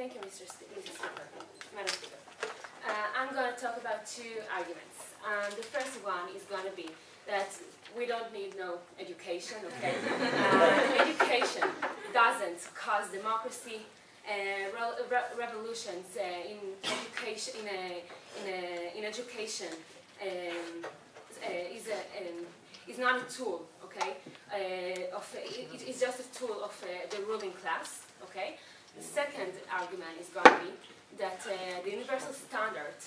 Thank you, Mr. Speaker, Madam Speaker. I'm going to talk about two arguments. The first one is going to be that we don't need no education, okay? Education doesn't cause democracy. Revolutions in education is not a tool, okay? It is just a tool of the ruling class, okay? The second argument is going to be that the universal standard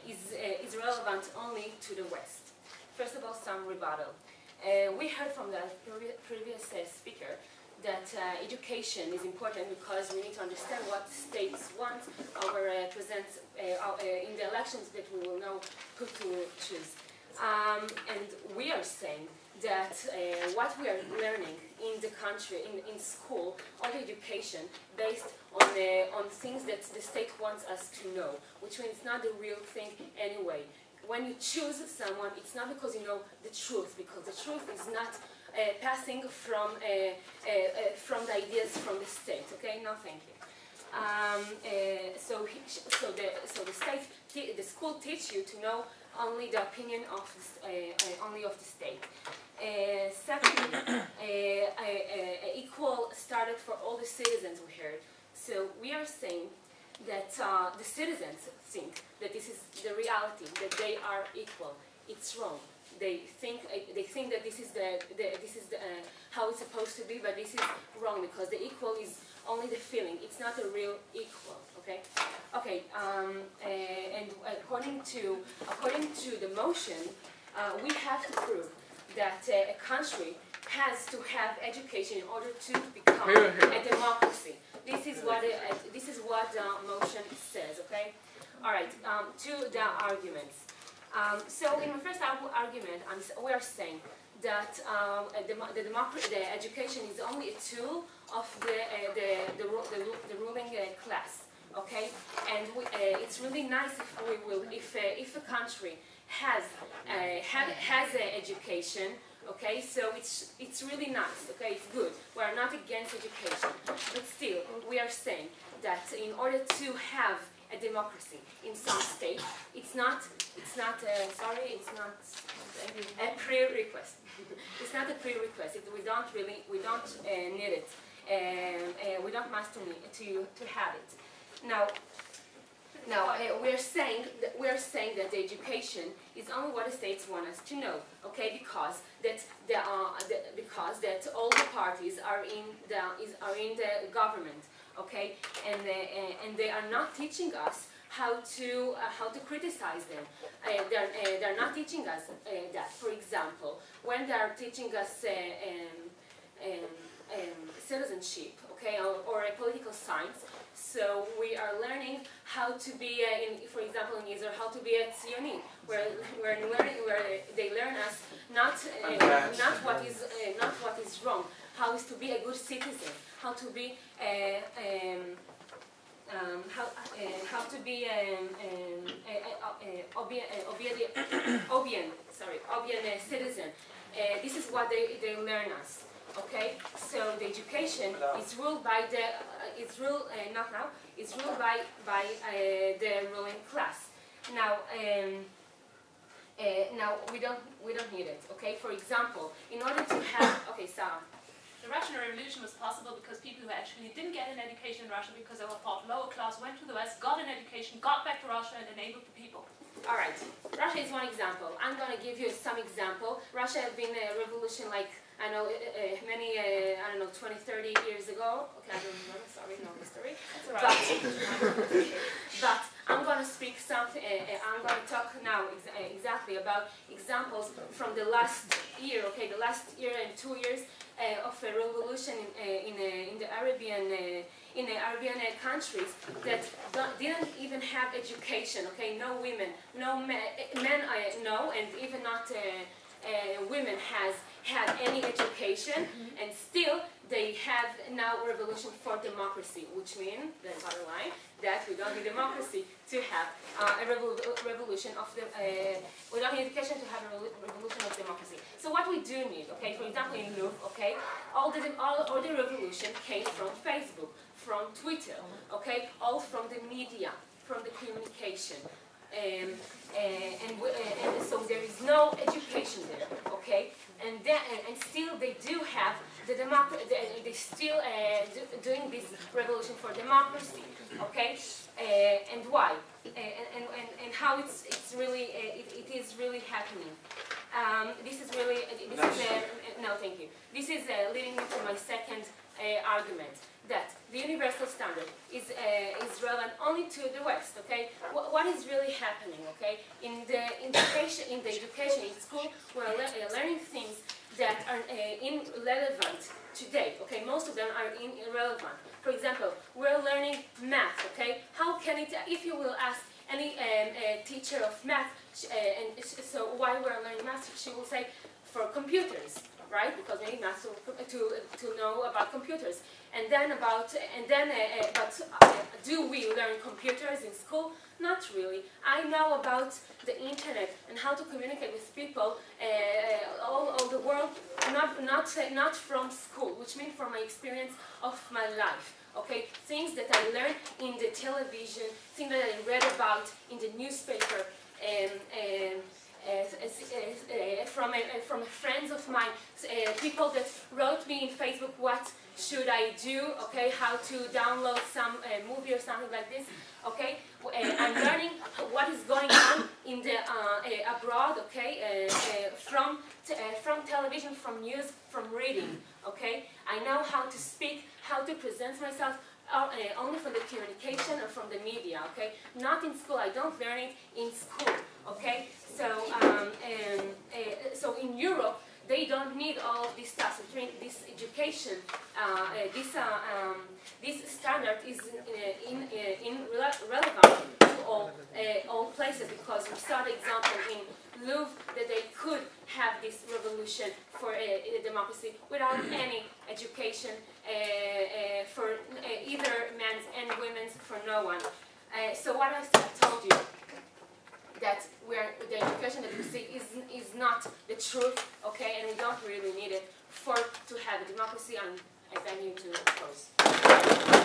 is relevant only to the West. First of all, some rebuttal. We heard from the previous speaker that education is important because we need to understand what states want or present in the elections that we will know who to choose. And we are saying that what we are learning in the country, in school, all the education based on things that the state wants us to know, which means it's not the real thing anyway. When you choose someone, it's not because you know the truth, because the truth is not passing from the ideas from the state. Okay, no, thank you. So the state, the school teach you to know only the opinion of only of the state. Second, equal started for all the citizens we heard. So we are saying that the citizens think that this is the reality, that they are equal. It's wrong. They think that this is how it's supposed to be, but this is wrong because the equal is only the feeling. It's not a real equal. Okay. Okay. And according to the motion, we have to prove that a country has to have education in order to become a democracy. This is what the motion says. Okay. All right. To the arguments. So in my first argument, we are saying that the education is only a tool of the ruling class, okay? And it's really nice if a country has education, okay? So it's really nice, okay? It's good. We are not against education, but still we are saying that in order to have a democracy in some state, it's not a prerequisite. It's not a prerequisite. We don't need it. We don't must to have it. Now we are saying that the education is only what the states want us to know, okay? Because that all the parties are in the government, okay? And they are not teaching us how to criticize them. They're not teaching us that. For example, when they are teaching us citizenship, okay, or political science, so we are learning how to be, for example, in Israel, how to be a Tzionist, where they learn us not what is wrong, how is to be a good citizen, how to be obedient citizen. This is what they learn us. Okay, so the education is ruled by the it's ruled by the ruling class. Now we don't need it. Okay, for example, in order to have Sarah. The Russian Revolution was possible because people who actually didn't get an education in Russia because they were thought lower class went to the West, got an education, got back to Russia, and enabled the people. All right, Russia is one example. I'm going to give you some example. Russia has been a revolution like, I know, many, I don't know, 20, 30 years ago. Okay, I don't remember, sorry, no history. But I'm going to speak something, I'm going to talk now exactly about examples from the last year, okay, the last year and 2 years of a revolution in the Arabian countries that didn't even have education, okay, no women, no men, no, and even not women had any education, and still they have now a revolution for democracy, which means, the bottom line, that we don't need democracy to have a revolution of the, we don't need education to have a revolution of democracy. So what we do need, okay, for example in Louvre, okay, all the revolution came from Facebook, from Twitter, okay, all from the media, from the communication. And so there is no education there, okay, and still they do have the democracy. They still doing this revolution for democracy, okay, and why, and how it's really it is really happening. This is really no, thank you. This is leading me to my second argument, that the universal standard is relevant only to the West. Okay, what is really happening? Okay, in the education in school, we're learning things that are irrelevant today. Okay, most of them are irrelevant. For example, we're learning math. Okay, how can it? If you will ask any teacher of math, and so why we're learning math, she will say for computers. Right, because we need math to know about computers, and then do we learn computers in school? Not really. I know about the internet and how to communicate with people all over the world, not from school, which means from my experience of my life. Okay, things that I learned in the television, things that I read about in the newspaper. From friends of mine, people that wrote me in Facebook, what should I do, okay, how to download some movie or something like this, okay. I'm learning what is going on in the abroad, okay, from television, from news, from reading, okay. I know how to speak, how to present myself, only from the communication or from the media, okay? Not in school. I don't learn it in school, okay? So, so in Europe, they don't need all of this stuff. So this education, this standard is relevant to all places, because we saw the example in Louvre that they could have this revolution for democracy without any education for either men's and women's, for no one. So what I told you, that the education that we see is not the truth, okay, and we don't really need it to have a democracy, and I thank you to oppose.